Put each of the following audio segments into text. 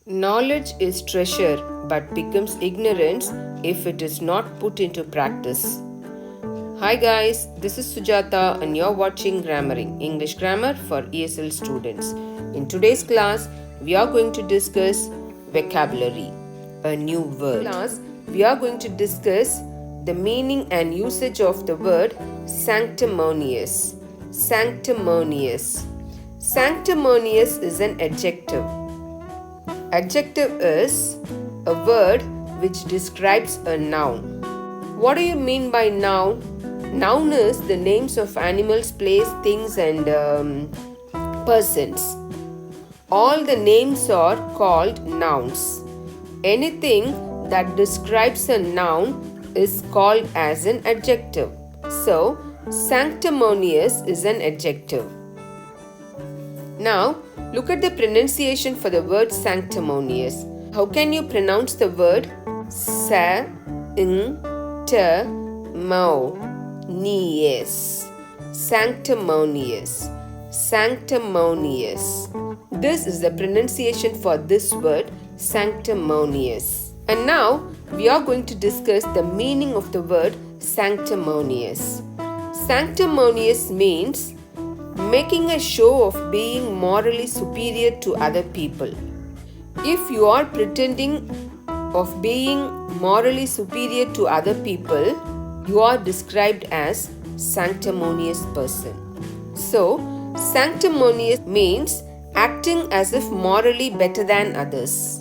Knowledge is treasure but becomes ignorance if it is not put into practice. Hi guys, this is Sujata and you're watching GrammarENG, English Grammar for ESL students. In today's class, we are going to discuss vocabulary, a new word. In class, we are going to discuss the meaning and usage of the word sanctimonious. Sanctimonious. Sanctimonious is an adjective. Adjective is a word which describes a noun. What do you mean by noun? Noun is the names of animals, place, things and persons. All the names are called nouns. Anything that describes a noun is called as an adjective. So, sanctimonious is an adjective. Now, look at the pronunciation for the word sanctimonious. How can you pronounce the word sanctimonious? Sanctimonious. Sanctimonious. This is the pronunciation for this word sanctimonious. And now we are going to discuss the meaning of the word sanctimonious. Sanctimonious means making a show of being morally superior to other people. If you are pretending of being morally superior to other people, you are described as sanctimonious person. So, sanctimonious means acting as if morally better than others.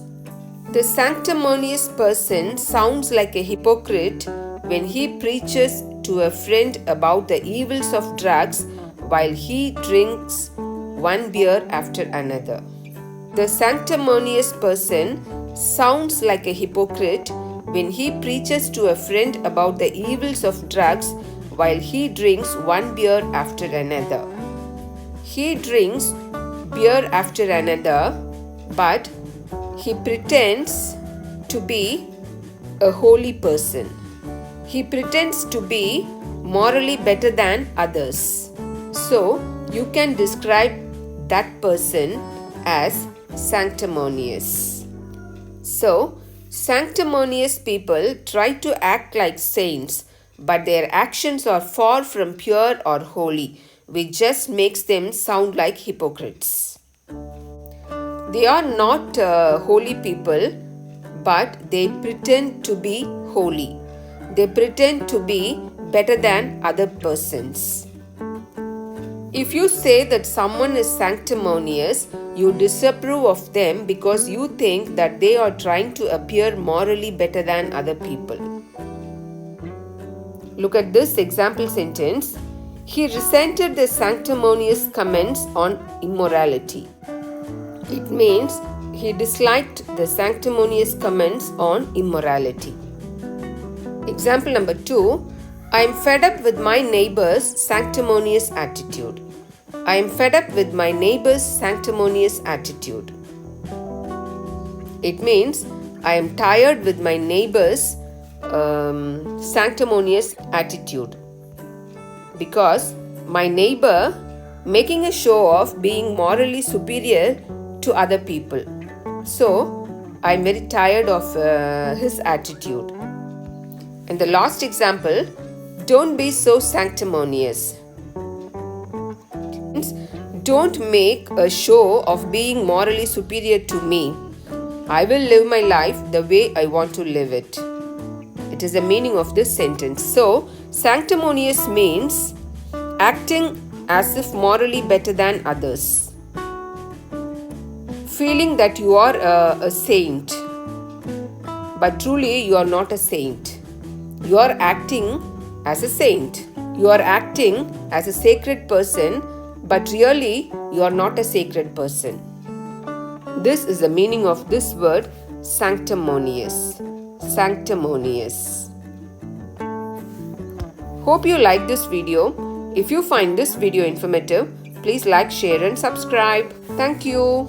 The sanctimonious person sounds like a hypocrite when he preaches to a friend about the evils of drugs while he drinks one beer after another. The sanctimonious person sounds like a hypocrite when he preaches to a friend about the evils of drugs while he drinks one beer after another. He drinks beer after another, but he pretends to be a holy person. He pretends to be morally better than others. So, you can describe that person as sanctimonious. So, sanctimonious people try to act like saints, but their actions are far from pure or holy, which just makes them sound like hypocrites. They are not holy people, but they pretend to be holy. They pretend to be better than other persons. If you say that someone is sanctimonious, you disapprove of them because you think that they are trying to appear morally better than other people. Look at this example sentence. He resented the sanctimonious comments on immorality. It means he disliked the sanctimonious comments on immorality. Example number 2. I am fed up with my neighbor's sanctimonious attitude. I am fed up with my neighbor's sanctimonious attitude. It means I am tired with my neighbor's sanctimonious attitude. Because my neighbor making a show of being morally superior to other people. So, I am very tired of his attitude. And the last example, don't be so sanctimonious. Don't make a show of being morally superior to me. I will live my life the way I want to live it. It is the meaning of this sentence. So, sanctimonious means acting as if morally better than others. Feeling that you are a saint, but truly you are not a saint. You are acting as a saint. You are acting as a sacred person, but really you are not a sacred person. This is the meaning of this word sanctimonious. Sanctimonious. Hope you like this video. If you find this video informative, please like, share and subscribe. Thank you.